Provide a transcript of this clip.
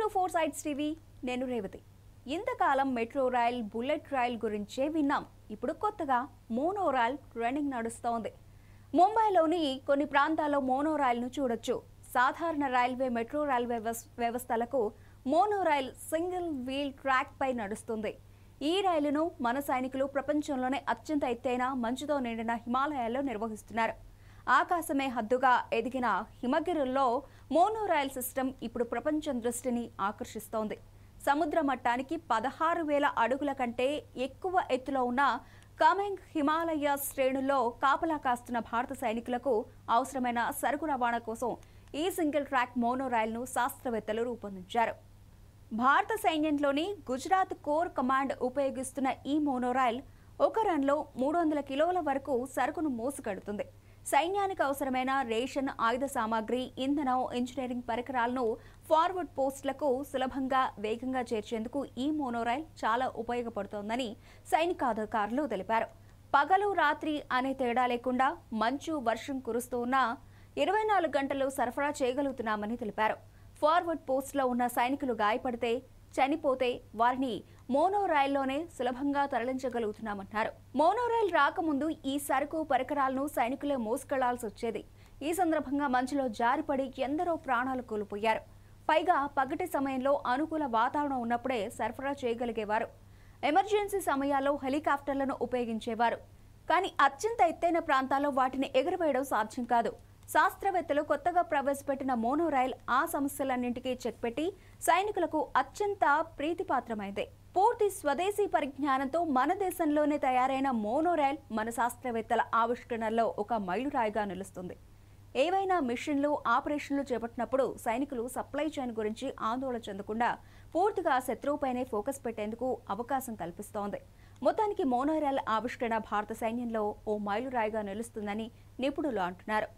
Welcome to four sides TV. నేను రేవతి. ఇంతకాలం metro rail, bullet rail గురించే విన్నాం. ఇప్పుడు కొత్తగా మోనో రైల్ ట్రెండింగ్ నడుస్తోంది. ముంబైలోని కొన్ని ప్రాంతాల్లో మోనో రైల్ను చూడొచ్చు. సాధారణ రైల్వే, మెట్రో రైల్వే వ్యవస్థలకు mono rail single wheel track పై నడుస్తుంది. ఈ రైలును మన సైనికులు ప్రపంచంలోనే అత్యంత ఎత్తైన మంచుతో నిండిన హిమాలయాల్లో నిర్వహిస్తున్నారు. ఆకాశమే హద్దుగా ఎదిగిన హిమగిరుల్లో మోనో రైల్ సిస్టమ్ ఇప్పుడు ప్రపంచం దృష్టిని ఆకర్షిస్తోంది. సముద్ర మట్టానికి 16,000 అడుగుల కంటే ఎక్కువ ఎత్తులో ఉన్న కామెంగ్ హిమాలయ శ్రేణుల్లో కాపలా కాస్తున్న భారత సైనికులకు అవసరమైన సరుకు రవాణా కోసం ఈ సింగిల్ ట్రాక్ మోనో రైల్ను శాస్త్రవేత్తలు రూపొందించారు. భారత సైన్యంలోని గుజరాత్ కోర్ కమాండ్ ఉపయోగిస్తున్న ఈ మోనో రైల్ ఒక రన్లో 300 కిలోల వరకు సరుకును మోసుకెడుతుంది. సైన్యానికి అవసరమైన రేషన్, ఆయుధ సామాగ్రి, ఇంధనం, ఇంజనీరింగ్ పరికరాలను ఫార్వర్డ్ పోస్టులకు సులభంగా, వేగంగా చేర్చేందుకు ఈ మోనో రైల్ చాలా ఉపయోగపడుతోందని సైనికాధికారులు తెలిపారు. పగలు, రాత్రి అనే తేడా లేకుండా మంచు, వర్షం కురుస్తూ ఉన్నా 24 గంటలు సరఫరా చేయగలుగుతున్నామని తెలిపారు. ఫార్వర్డ్ పోస్టులో ఉన్న సైనికులు గాయపడితే, చనిపోతే వారిని మోనో రైల్లోనే సులభంగా తరలించగలుగుతున్నామన్నారు. మోనో రైల్ రాకముందు ఈ సరుకు, పరికరాలను సైనికులే మోసుకెళ్లాల్సి వచ్చేది. ఈ సందర్భంగా మంచులో జారిపడి ఎందరో ప్రాణాలు కోల్పోయారు. పైగా పగటి సమయంలో అనుకూల వాతావరణం ఉన్నప్పుడే సరఫరా చేయగలిగేవారు. ఎమర్జెన్సీ సమయాల్లో హెలికాప్టర్లను ఉపయోగించేవారు. కానీ అత్యంత ఎత్తైన ప్రాంతాల్లో వాటిని ఎగురవేయడం సాధ్యం కాదు. శాస్త్రవేత్తలు కొత్తగా ప్రవేశపెట్టిన మోనో రైల్ ఆ సమస్యలన్నింటికీ చెక్ పెట్టి సైనికులకు అత్యంత ప్రీతిపాత్రమైంది. పూర్తి స్వదేశీ పరిజ్ఞానంతో మన దేశంలోనే తయారైన మోనో రైల్ మన శాస్త్రవేత్తల ఆవిష్కరణలో ఒక మైలురాయిగా నిలుస్తుంది. ఏవైనా మిషన్లు, ఆపరేషన్లు చేపట్టినప్పుడు సైనికులు సప్లై చైన్ గురించి ఆందోళన చెందకుండా పూర్తిగా శత్రువుపైనే ఫోకస్ పెట్టేందుకు అవకాశం కల్పిస్తోంది. మొత్తానికి మోనో రైల్ ఆవిష్కరణ భారత సైన్యంలో ఓ మైలురాయిగా నిలుస్తుందని నిపుణులు అంటున్నారు.